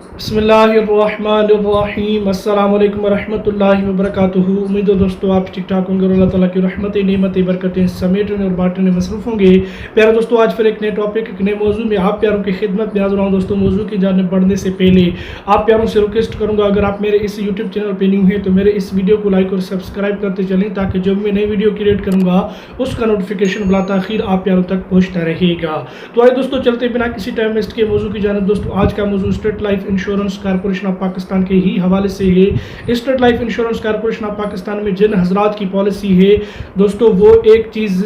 बिस्मिल्लाहिर्रहमानिर्रहीम अस्सलामु अलैकुम वरहमतुल्लाहि वबरकातुहू। उम्मीद है दोस्तों आप ठीक ठाक होंगे और अल्लाह ताला की रहमत नेमत बरकतें समेटने और बांटने में मसरूफ़ होंगे। प्यारे दोस्तों, आज फिर एक नए टॉपिक एक नए मौजू में आप प्यारों की खिदमत में हाज़िर हूँ। दोस्तों, मौजू की जानिब बढ़ने से पहले आप प्यारों से रिक्वेस्ट करूँगा, अगर आप मेरे इस यूट्यूब चैनल पर न्यू हैं तो मेरे इस वीडियो को लाइक और सब्सक्राइब करते चलें, ताकि जब मैं नई वीडियो क्रिएट करूँगा उसका नोटिफिकेशन बिलाताखिर आप प्यारों तक पहुँचता रहेगा। तो आइए दोस्तों, चलते बिना किसी टाइम वेस्ट के मौजू की जानिब। दोस्तों, आज का मौजू state life insurance corporation of Pakistan के ही हवाले से है। State life insurance corporation of Pakistan में जिन हजरात की पॉलिसी है दोस्तों, वो एक चीज़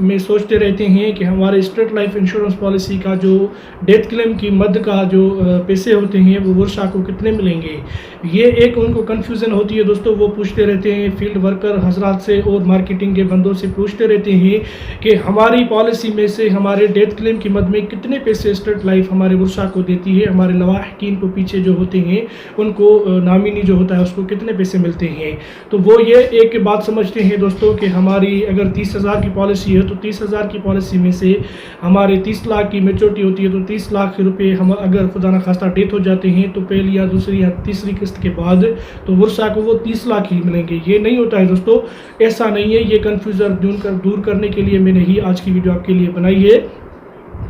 में सोचते रहते हैं कि हमारे स्टेट लाइफ इंश्योरेंस पॉलिसी का जो डेथ क्लेम की मद का जो पैसे होते हैं वो वर्षा को कितने मिलेंगे, ये एक उनको कन्फ्यूज़न होती है। दोस्तों, वो पूछते रहते हैं फील्ड वर्कर हजरात से और मार्केटिंग के बंदों से पूछते रहते हैं कि हमारी पॉलिसी में से हमारे डेथ क्लेम की मद में कितने पैसे स्टेट लाइफ हमारे वर्षा को देती है, हमारे लवाहकीन को पीछे जो होते हैं उनको नामिनी जो होता है उसको कितने पैसे मिलते हैं। तो वो ये एक बात समझते हैं दोस्तों कि हमारी अगर 30,000 की पॉलिसी है तो 30,000 की पॉलिसी में से हमारे 30 लाख की मेच्योरिटी होती है, तो 30 लाख रुपए हम अगर खुदा न खास्ता डेथ हो जाते हैं तो पहली या दूसरी या तीसरी किस्त के बाद तो वर्षा को वो 30 लाख ही मिलेंगे। ये नहीं होता है दोस्तों, ऐसा नहीं है। ये कन्फ्यूज़न दूर करने के लिए मैंने ही आज की वीडियो आपके लिए बनाई है।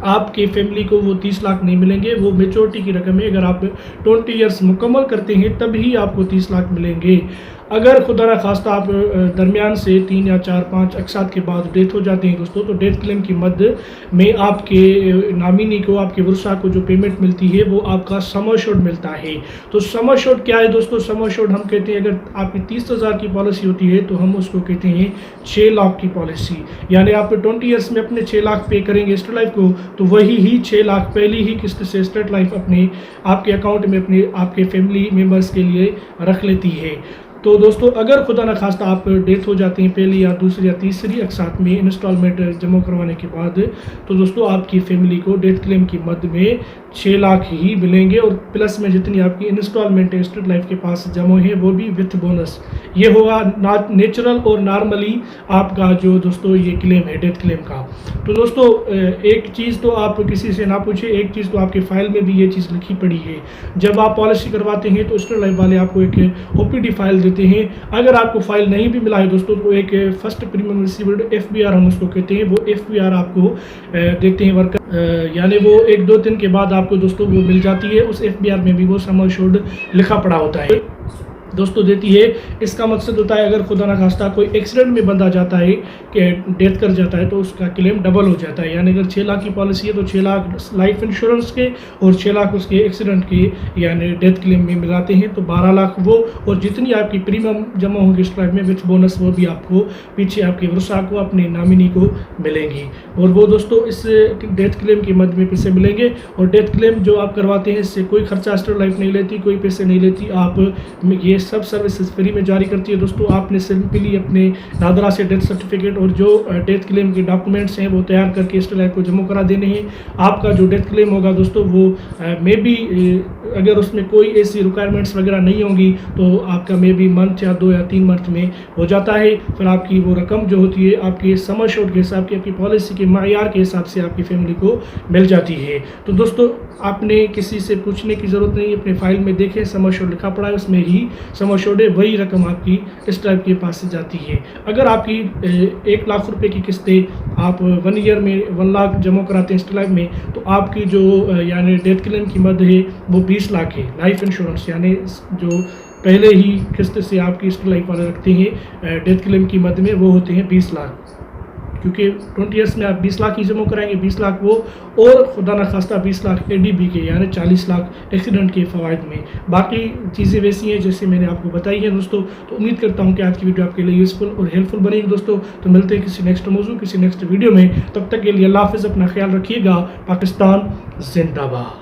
आपके फैमिली को वो 30 लाख नहीं मिलेंगे, वो मेच्योरिटी की रकम है। अगर आप 20 ईयर्स मुकम्मल करते हैं तभी आपको 30 लाख मिलेंगे। अगर खुदा न खास्ता आप दरमियान से 3 या 4 5 अकसात के बाद डेथ हो जाते हैं दोस्तों, तो डेथ क्लेम की मद में आपके नामिनी को, आपके वर्षा को जो पेमेंट मिलती है वो आपका सम एश्योर्ड मिलता है। तो सम एश्योर्ड क्या है दोस्तों? सम एश्योर्ड हम कहते हैं, अगर आपकी 30,000 की पॉलिसी होती है तो हम उसको कहते हैं 6 लाख की पॉलिसी। यानी आप 20 ईयर्स में अपने 6 लाख पे करेंगे स्टेट लाइफ को, तो वही ही 6 लाख पहली ही किस्त से स्टेट लाइफ अपने आपके अकाउंट में अपने आपके फैमिली मेम्बर्स के लिए रख लेती है। तो दोस्तों, अगर खुदा न खास्ता आप डेथ हो जाते हैं पहली या दूसरी या तीसरी अकसात में इंस्टॉलमेंट जमा करवाने के बाद, तो दोस्तों आपकी फैमिली को डेथ क्लेम की मद में 6 लाख ही मिलेंगे, और प्लस में जितनी आपकी इंस्टॉलमेंट स्टेट लाइफ के पास जमा है वो भी विथ बोनस। ये होगा नेचुरल और नॉर्मली आपका जो दोस्तों ये क्लेम है डेथ क्लेम का। तो दोस्तों, एक चीज़ तो आप किसी से ना पूछे, एक चीज़ तो आपके फाइल में भी ये चीज़ लिखी पड़ी है। जब आप पॉलिसी करवाते हैं तो स्टेट लाइफ वाले आपको एक OPD फाइल देते हैं। अगर आपको फाइल नहीं भी मिला है दोस्तों, तो एक फर्स्ट प्रीमियम रिसीव्ड FBR हम उसको कहते हैं, वो FBR आपको देते हैं वर्कर, यानी वो 1-2 दिन के बाद आपको दोस्तों वो मिल जाती है। उस FBR में भी वो सम एश्योर्ड लिखा पड़ा होता है दोस्तों, देती है। इसका मकसद होता है अगर खुदा न खास्ता कोई एक्सीडेंट में बंदा जाता है कि डेथ कर जाता है तो उसका क्लेम डबल हो जाता है। यानी अगर 6 लाख की पॉलिसी है तो 6 लाख लाइफ इंश्योरेंस के और 6 लाख उसके एक्सीडेंट के यानी डेथ क्लेम में मिलाते हैं, तो 12 लाख वो, और जितनी आपकी प्रीमियम जमा होगी इस टाइप में विथ बोनस वो भी आपको पीछे आपके वर्षा को अपने नामिनी को मिलेंगी। और वो दोस्तों इस डेथ क्लेम की मद में पैसे मिलेंगे। और डेथ क्लेम जो आप करवाते हैं इससे कोई खर्चा स्टेट लाइफ नहीं लेती, कोई पैसे नहीं लेती। आप ये सब सर्विसेज फ्री में जारी करती है दोस्तों। आपने सिंपली अपने नादरा से डेथ सर्टिफिकेट और जो डेथ क्लेम के डॉक्यूमेंट्स हैं वो तैयार करके स्टेट लाइफ को जमा करा देने हैं। आपका जो डेथ क्लेम होगा दोस्तों वो मे बी अगर उसमें कोई ऐसी रिक्वायरमेंट्स वगैरह नहीं होंगी तो आपका मे बी मंथ या 2 या 3 मंथ में हो जाता है। फिर आपकी वो रकम जो होती है आपकी सम एश्योर्ड के हिसाब की, आपकी पॉलिसी के मायार के हिसाब से आपकी फैमिली को मिल जाती है। तो दोस्तों, आपने किसी से पूछने की ज़रूरत नहीं, अपने फाइल में देखें सम एश्योर्ड लिखा पड़ा है, उसमें ही सम एश्योर्ड है, वही रकम आपकी इस टाइप के पास से जाती है। अगर आपकी 1 लाख रुपए की किस्तें आप 1 ईयर में 1 लाख जमा कराते हैं स्टेट लाइफ में, तो आपकी जो यानी डेथ क्लेम की मद है वो 20 लाख है। लाइफ इंश्योरेंस यानी जो पहले ही किस्त से आपकी स्टेट लाइफ वाले रखते हैं डेथ क्लेम की मद में, वो होते हैं 20 लाख, क्योंकि 20 ईयर्स में आप 20 लाख ही जमा कराएंगे, 20 लाख वो, और खुदा न खास्ता 20 लाख ADB के यानी 40 लाख एक्सीडेंट के फ़वाइद में। बाकी चीज़ें वैसी हैं जैसे मैंने आपको बताई है दोस्तों। तो उम्मीद करता हूँ कि आज की वीडियो आपके लिए यूज़फुल और हेल्पफुल बनेगी दोस्तों। तो मिलते हैं किसी नेक्स्ट मौजू किसी नेक्स्ट वीडियो में, तब तक के लिए अल्लाह हाफ़िज़, अपना ख्याल रखिएगा। पाकिस्तान जिंदाबाद।